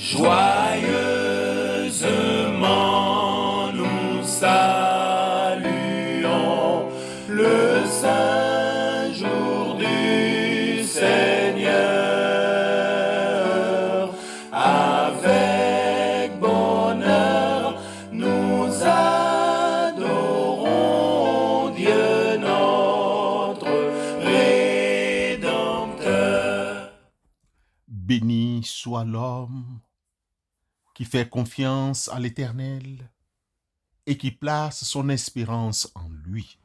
Joyeusement nous saluons le saint jour du Seigneur. Avec bonheur nous adorons Dieu notre Rédempteur. Béni soit l'homme qui fait confiance à l'Éternel et qui place son espérance en lui.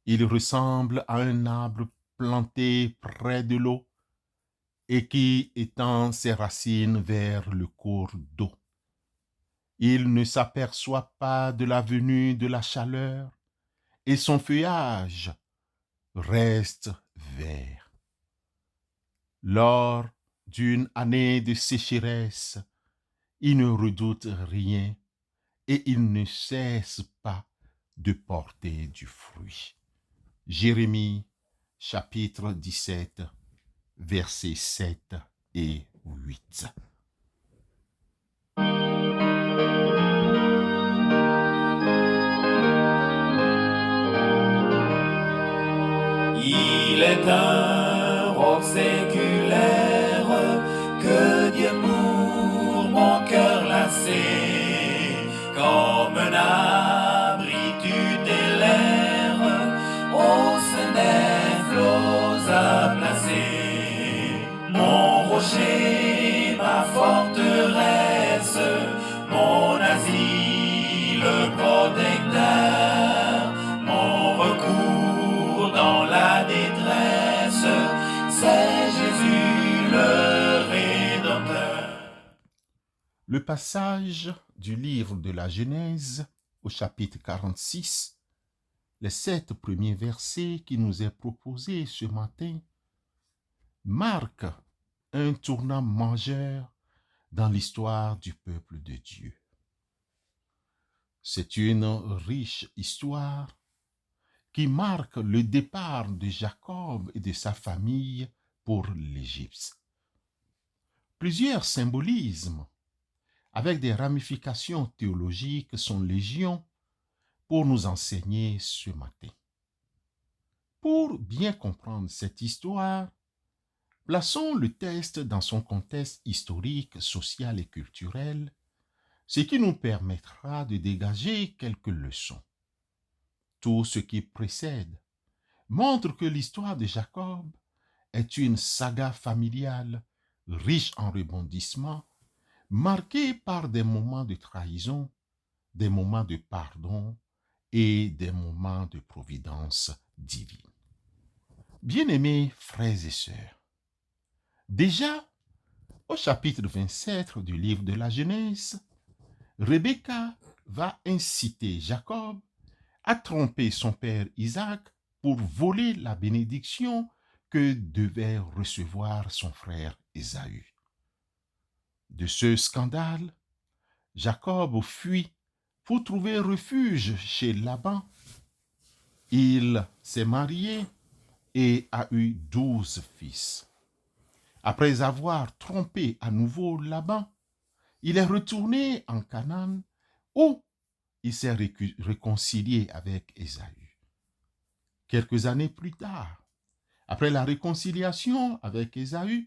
Il ressemble à un arbre planté près de l'eau et qui étend ses racines vers le cours d'eau. Il ne s'aperçoit pas de la venue de la chaleur et son feuillage reste vert. Lors d'une année de sécheresse, il ne redoute rien et il ne cesse pas de porter du fruit. Jérémie, chapitre 17, versets 7 et 8. Il est un roc séculaire que Dieu pour mon cœur lassé, comme un abri tutélaire au sein des flots à placer. Mon rocher, ma forteresse, mon asile protecteur, mon recours dans la détresse, c'est Jésus le Rédempteur. Le passage du livre de la Genèse au chapitre 46, les 7 premiers versets qui nous est proposé ce matin, marque un tournant majeur dans l'histoire du peuple de Dieu. C'est une riche histoire qui marque le départ de Jacob et de sa famille pour l'Égypte. Plusieurs symbolismes avec des ramifications théologiques sont légion pour nous enseigner ce matin. Pour bien comprendre cette histoire, plaçons le texte dans son contexte historique, social et culturel, ce qui nous permettra de dégager quelques leçons. Tout ce qui précède montre que l'histoire de Jacob est une saga familiale riche en rebondissements, marquée par des moments de trahison, des moments de pardon et des moments de providence divine. Bien-aimés frères et sœurs, déjà au chapitre 27 du livre de la Genèse, Rebecca va inciter Jacob à tromper son père Isaac pour voler la bénédiction que devait recevoir son frère Ésaü. De ce scandale, Jacob fuit pour trouver refuge chez Laban. Il s'est marié et a eu 12 fils. Après avoir trompé à nouveau Laban, il est retourné en Canaan où il s'est réconcilié avec Ésaü. Quelques années plus tard, après la réconciliation avec Ésaü,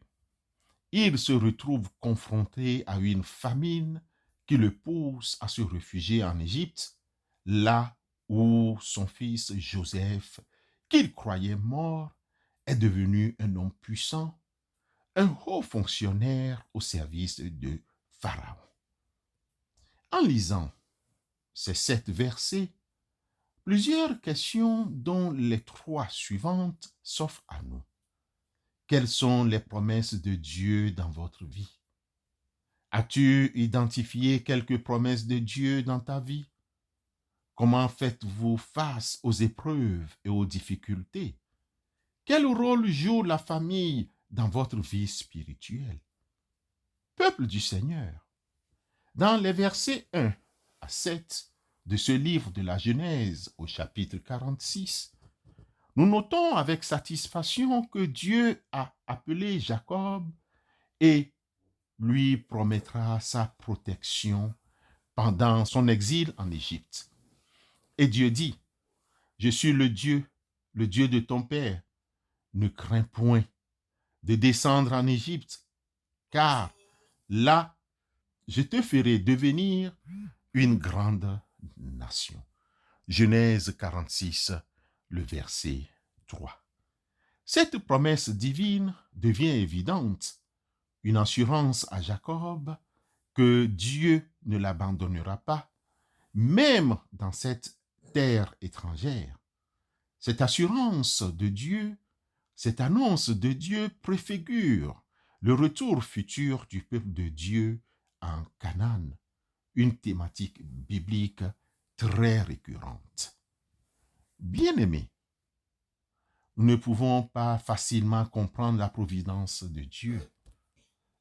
il se retrouve confronté à une famine qui le pousse à se réfugier en Égypte, là où son fils Joseph, qu'il croyait mort, est devenu un homme puissant, un haut fonctionnaire au service de Pharaon. En lisant ces 7 versets, plusieurs questions dont les 3 suivantes s'offrent à nous. Quelles sont les promesses de Dieu dans votre vie? As-tu identifié quelques promesses de Dieu dans ta vie? Comment faites-vous face aux épreuves et aux difficultés? Quel rôle joue la famille dans votre vie spirituelle? Peuple du Seigneur, dans les versets 1 à 7 de ce livre de la Genèse au chapitre 46, nous notons avec satisfaction que Dieu a appelé Jacob et lui promettra sa protection pendant son exil en Égypte. Et Dieu dit, je suis le Dieu de ton père. Ne crains point de descendre en Égypte, car là, je te ferai devenir une grande nation. Genèse 46, le verset 3. Cette promesse divine devient évidente, une assurance à Jacob que Dieu ne l'abandonnera pas, même dans cette terre étrangère. Cette assurance de Dieu, cette annonce de Dieu préfigure le retour futur du peuple de Dieu en Canaan, une thématique biblique très récurrente. Bien-aimés, nous ne pouvons pas facilement comprendre la providence de Dieu.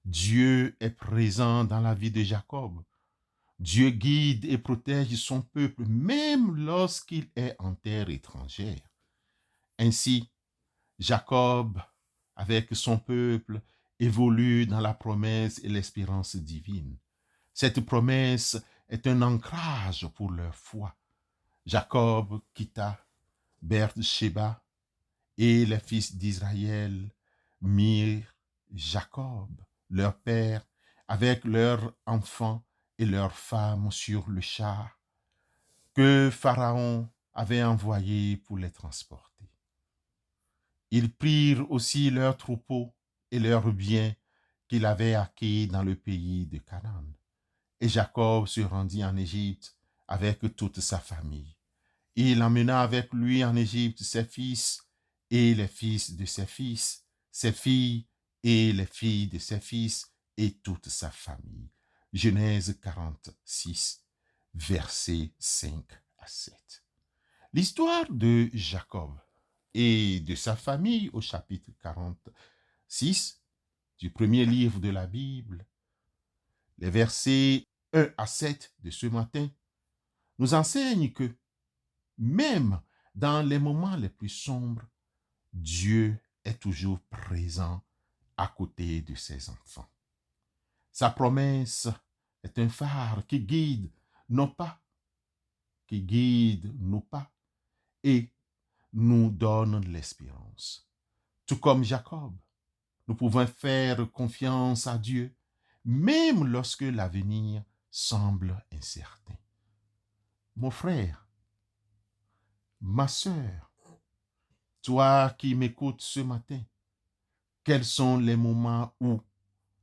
Dieu est présent dans la vie de Jacob. Dieu guide et protège son peuple même lorsqu'il est en terre étrangère. Ainsi, Jacob, avec son peuple, évolue dans la promesse et l'espérance divine. Cette promesse est un ancrage pour leur foi. Jacob quitta Beersheba et les fils d'Israël mirent Jacob, leur père, avec leurs enfants et leurs femmes sur le char que Pharaon avait envoyé pour les transporter. Ils prirent aussi leurs troupeaux et leurs biens qu'il avait acquis dans le pays de Canaan. Et Jacob se rendit en Égypte avec toute sa famille. Il emmena avec lui en Égypte ses fils et les fils de ses fils, ses filles et les filles de ses fils et toute sa famille. Genèse 46, versets 5 à 7. L'histoire de Jacob et de sa famille au chapitre 46 du premier livre de la Bible, les versets 1 à 7 de ce matin, nous enseignent que même dans les moments les plus sombres, Dieu est toujours présent à côté de ses enfants. Sa promesse est un phare qui guide nos pas, et nous donne l'espérance. Tout comme Jacob, nous pouvons faire confiance à Dieu, même lorsque l'avenir semble incertain. Mon frère, ma sœur, toi qui m'écoutes ce matin, quels sont les moments où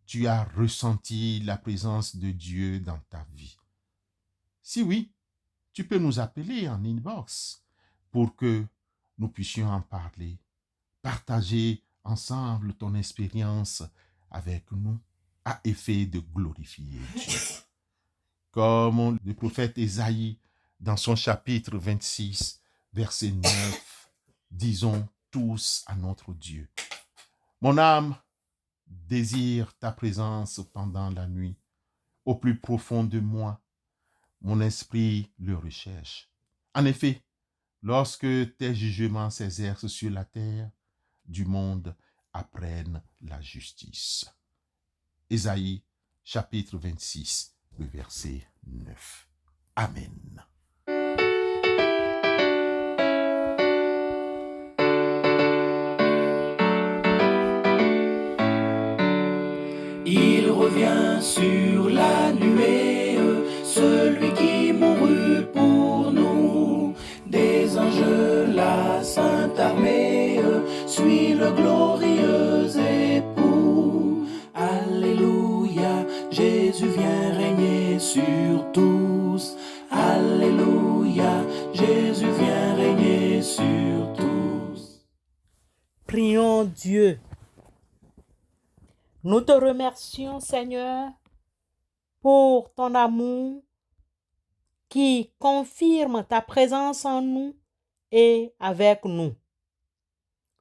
tu as ressenti la présence de Dieu dans ta vie? Si oui, tu peux nous appeler en inbox pour que nous puissions en parler, partager ensemble ton expérience avec nous à effet de glorifier Dieu. Comme le prophète Ésaïe, dans son chapitre 26, verset 9, disons tous à notre Dieu, mon âme désire ta présence pendant la nuit. Au plus profond de moi, mon esprit le recherche. En effet, lorsque tes jugements s'exercent sur la terre, du monde apprennent la justice. Ésaïe, chapitre 26, le verset 9. Amen. Il revient sur la nuée, celui qui mourut pour nous. Des anges, la sainte armée, suit le glorieux époux. Alléluia, Jésus vient régner sur tous. Alléluia, Jésus vient régner sur tous. Prions Dieu. Nous te remercions, Seigneur, pour ton amour qui confirme ta présence en nous et avec nous.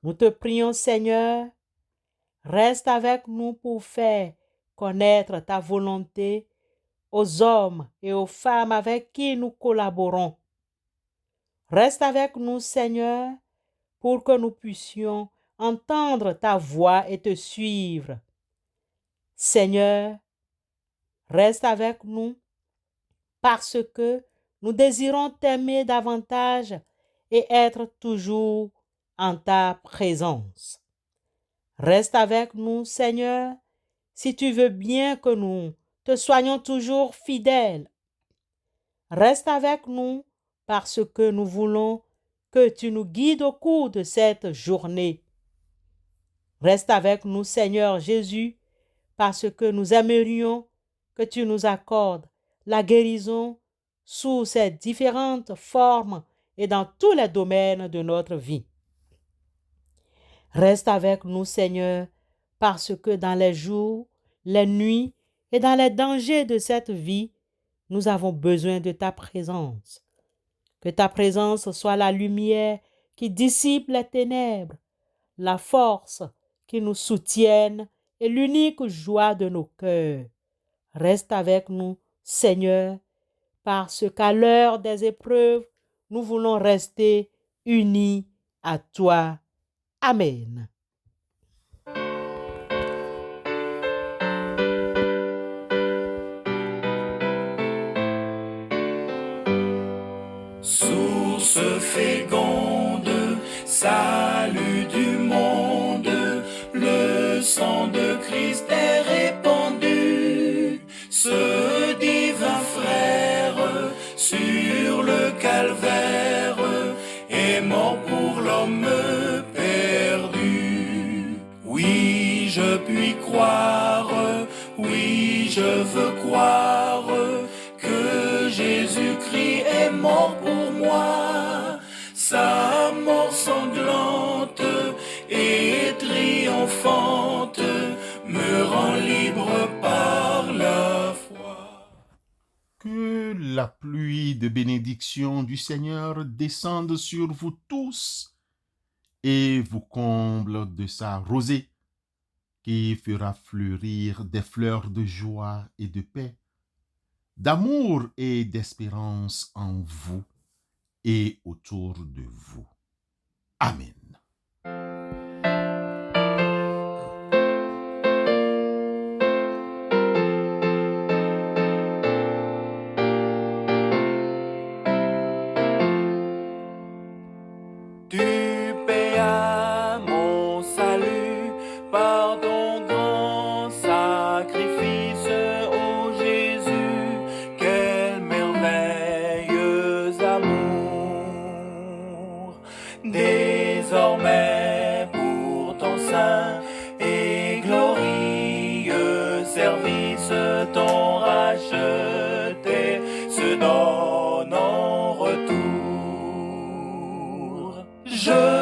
Nous te prions, Seigneur, reste avec nous pour faire connaître ta volonté aux hommes et aux femmes avec qui nous collaborons. Reste avec nous, Seigneur, pour que nous puissions entendre ta voix et te suivre. Seigneur, Reste avec nous parce que nous désirons t'aimer davantage et être toujours en ta présence. Reste avec nous, Seigneur, si tu veux bien que nous te soyons toujours fidèles. Reste avec nous parce que nous voulons que tu nous guides au cours de cette journée. Reste avec nous, Seigneur Jésus, parce que nous aimerions que tu nous accordes la guérison sous ses différentes formes et dans tous les domaines de notre vie. Reste avec nous, Seigneur, parce que dans les jours, les nuits et dans les dangers de cette vie, nous avons besoin de ta présence. Que ta présence soit la lumière qui dissipe les ténèbres, la force qui nous soutienne et l'unique joie de nos cœurs. Reste avec nous, Seigneur, parce qu'à l'heure des épreuves, nous voulons rester unis à toi. Amen. Source féconde, salut du monde, le sang de Christ est répandu. Ce divin frère sur le calvaire est mort pour l'homme perdu. Oui, je puis croire, oui, je veux croire que Jésus-Christ est mort pour moi. Sa mort sanglante et triomphante me rend libre par la foi. Que la pluie de bénédiction du Seigneur descende sur vous tous et vous comble de sa rosée qui fera fleurir des fleurs de joie et de paix, d'amour et d'espérance en vous et autour de vous. Amen. Tu payas mon salut par ton grand sacrifice, ô Jésus, quel merveilleux amour. Désormais pour ton saint et glorieux service, ton racheté se donne en retour. Je